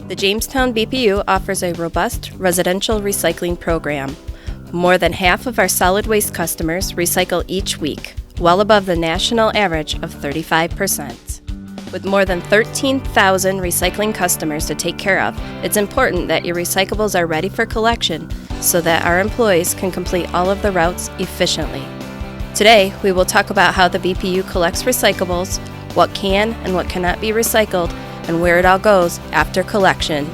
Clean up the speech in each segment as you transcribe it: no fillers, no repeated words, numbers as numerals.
The Jamestown BPU offers a robust residential recycling program. More than half of our solid waste customers recycle each week, well above the national average of 35%. With more than 13,000 recycling customers to take care of, it's important that your recyclables are ready for collection so that our employees can complete all of the routes efficiently. Today, we will talk about how the BPU collects recyclables, what can and what cannot be recycled, and where it all goes after collection.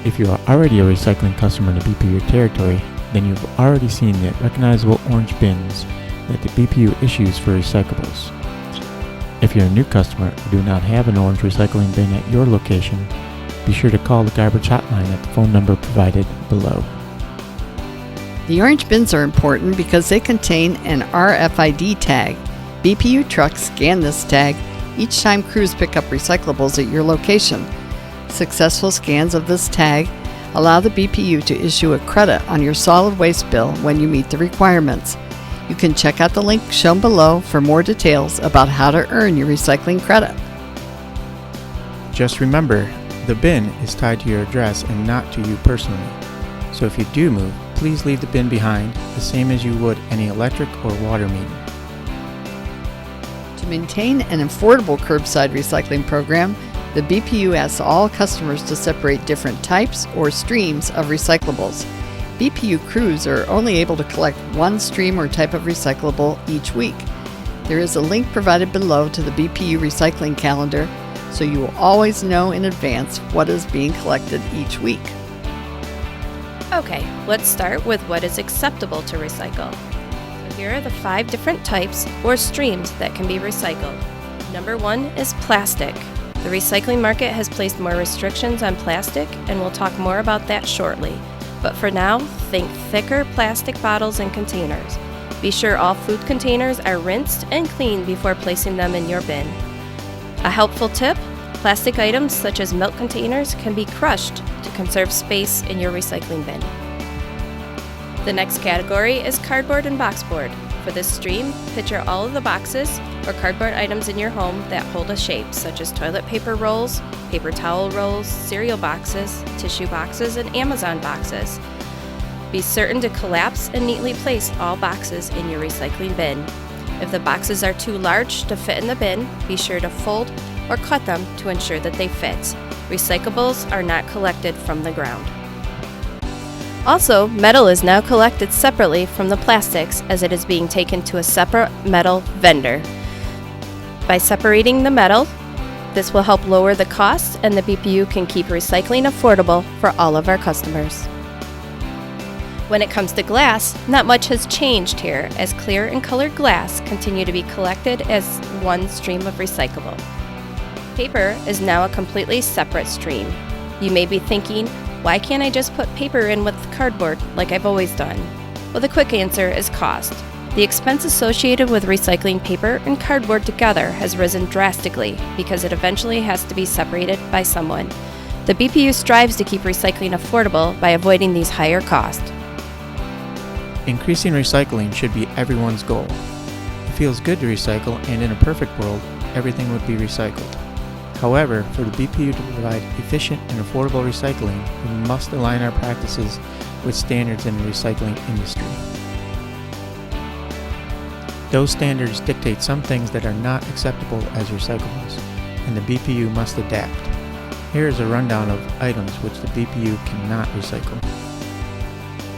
If you are already a recycling customer in the BPU territory, then you've already seen the recognizable orange bins that the BPU issues for recyclables. If you're a new customer or do not have an orange recycling bin at your location, be sure to call the garbage hotline at the phone number provided below. The orange bins are important because they contain an RFID tag. BPU trucks scan this tag each time crews pick up recyclables at your location. Successful scans of this tag allow the BPU to issue a credit on your solid waste bill when you meet the requirements. You can check out the link shown below for more details about how to earn your recycling credit. Just remember, the bin is tied to your address and not to you personally. So if you do move, please leave the bin behind, the same as you would any electric or water meter. To maintain an affordable curbside recycling program, the BPU asks all customers to separate different types or streams of recyclables. BPU crews are only able to collect one stream or type of recyclable each week. There is a link provided below to the BPU recycling calendar, so you will always know in advance what is being collected each week. Okay, let's start with what is acceptable to recycle. So here are the 5 different types or streams that can be recycled. Number 1 is plastic. The recycling market has placed more restrictions on plastic, and we'll talk more about that shortly. But for now, think thicker plastic bottles and containers. Be sure all food containers are rinsed and cleaned before placing them in your bin. A helpful tip: plastic items such as milk containers can be crushed to conserve space in your recycling bin. The next category is cardboard and boxboard. For this stream, picture all of the boxes or cardboard items in your home that hold a shape, such as toilet paper rolls, paper towel rolls, cereal boxes, tissue boxes, and Amazon boxes. Be certain to collapse and neatly place all boxes in your recycling bin. If the boxes are too large to fit in the bin, be sure to fold or cut them to ensure that they fit. Recyclables are not collected from the ground. Also, metal is now collected separately from the plastics as it is being taken to a separate metal vendor. By separating the metal, this will help lower the costs, and the BPU can keep recycling affordable for all of our customers. When it comes to glass, not much has changed here, as clear and colored glass continue to be collected as one stream of recyclable. Paper is now a completely separate stream. You may be thinking, why can't I just put paper in with cardboard like I've always done? Well, the quick answer is cost. The expense associated with recycling paper and cardboard together has risen drastically because it eventually has to be separated by someone. The BPU strives to keep recycling affordable by avoiding these higher costs. Increasing recycling should be everyone's goal. It feels good to recycle, and in a perfect world, everything would be recycled. However, for the BPU to provide efficient and affordable recycling, we must align our practices with standards in the recycling industry. Those standards dictate some things that are not acceptable as recyclables, and the BPU must adapt. Here is a rundown of items which the BPU cannot recycle.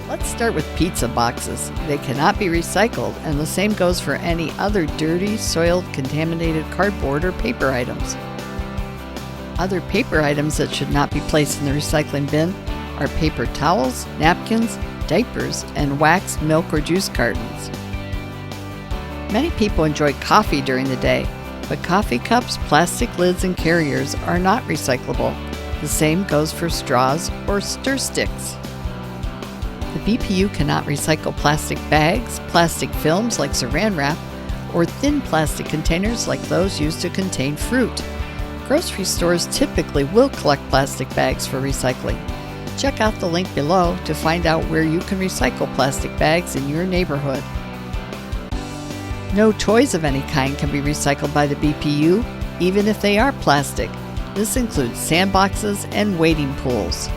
Let's start with pizza boxes. They cannot be recycled, and the same goes for any other dirty, soiled, contaminated cardboard or paper items. Other paper items that should not be placed in the recycling bin are paper towels, napkins, diapers, and waxed milk or juice cartons. Many people enjoy coffee during the day, but coffee cups, plastic lids, and carriers are not recyclable. The same goes for straws or stir sticks. The BPU cannot recycle plastic bags, plastic films like saran wrap, or thin plastic containers like those used to contain fruit. Grocery stores typically will collect plastic bags for recycling. Check out the link below to find out where you can recycle plastic bags in your neighborhood. No toys of any kind can be recycled by the BPU, even if they are plastic. This includes sandboxes and wading pools.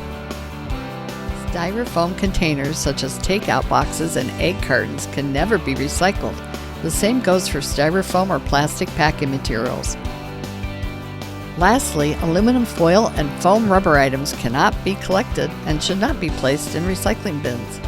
Styrofoam containers such as takeout boxes and egg cartons can never be recycled. The same goes for styrofoam or plastic packing materials. Lastly, aluminum foil and foam rubber items cannot be collected and should not be placed in recycling bins.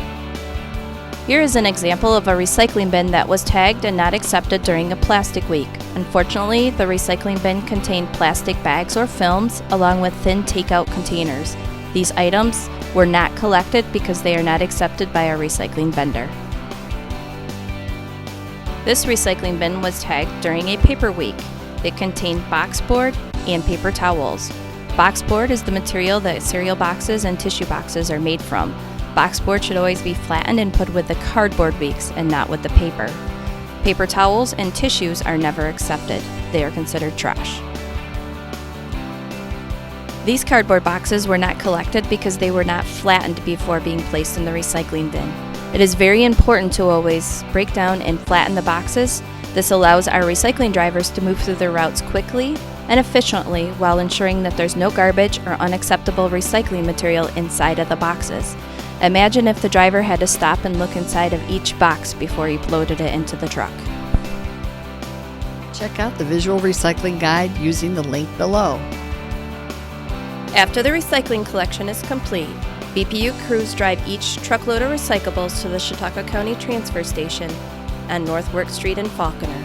Here is an example of a recycling bin that was tagged and not accepted during a plastic week. Unfortunately, the recycling bin contained plastic bags or films along with thin takeout containers. These items were not collected because they are not accepted by a recycling vendor. This recycling bin was tagged during a paper week. It contained box board and paper towels. Box board is the material that cereal boxes and tissue boxes are made from. Box board should always be flattened and put with the cardboard weeks and not with the paper. Paper towels and tissues are never accepted. They are considered trash. These cardboard boxes were not collected because they were not flattened before being placed in the recycling bin. It is very important to always break down and flatten the boxes. This allows our recycling drivers to move through their routes quickly and efficiently while ensuring that there's no garbage or unacceptable recycling material inside of the boxes. Imagine if the driver had to stop and look inside of each box before he loaded it into the truck. Check out the visual recycling guide using the link below. After the recycling collection is complete, BPU crews drive each truckload of recyclables to the Chautauqua County Transfer Station on North Work Street in Falconer.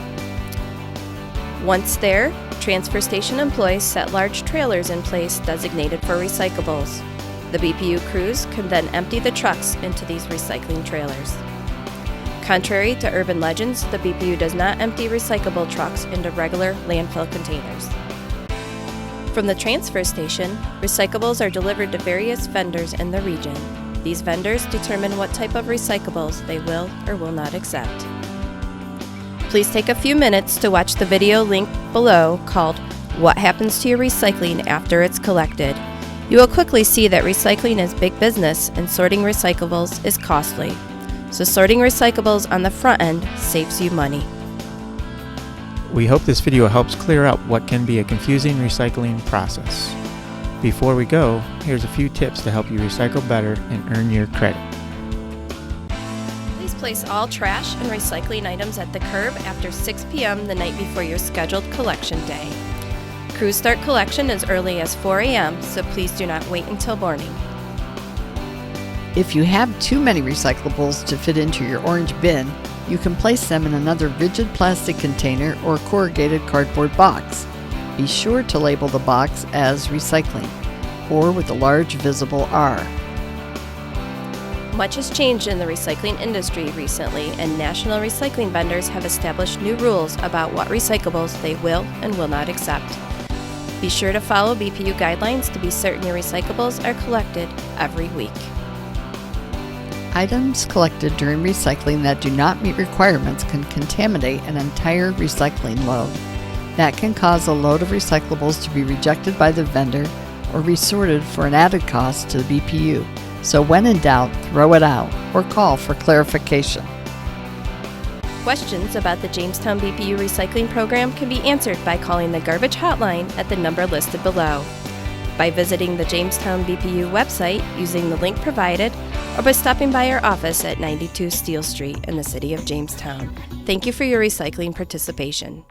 Once there, transfer station employees set large trailers in place designated for recyclables. The BPU crews can then empty the trucks into these recycling trailers. Contrary to urban legends, the BPU does not empty recyclable trucks into regular landfill containers. From the transfer station, recyclables are delivered to various vendors in the region. These vendors determine what type of recyclables they will or will not accept. Please take a few minutes to watch the video linked below called "What Happens to Your Recycling After It's Collected." You will quickly see that recycling is big business and sorting recyclables is costly. So sorting recyclables on the front end saves you money. We hope this video helps clear up what can be a confusing recycling process. Before we go, here's a few tips to help you recycle better and earn your credit. Please place all trash and recycling items at the curb after 6 p.m. the night before your scheduled collection day. Crews start collection as early as 4 a.m., so please do not wait until morning. If you have too many recyclables to fit into your orange bin, you can place them in another rigid plastic container or corrugated cardboard box. Be sure to label the box as recycling or with a large visible R. Much has changed in the recycling industry recently, and national recycling vendors have established new rules about what recyclables they will and will not accept. Be sure to follow BPU guidelines to be certain your recyclables are collected every week. Items collected during recycling that do not meet requirements can contaminate an entire recycling load. That can cause a load of recyclables to be rejected by the vendor or resorted for an added cost to the BPU. So when in doubt, throw it out or call for clarification. Questions about the Jamestown BPU recycling program can be answered by calling the garbage hotline at the number listed below, by visiting the Jamestown BPU website using the link provided, or by stopping by our office at 92 Steele Street in the city of Jamestown. Thank you for your recycling participation.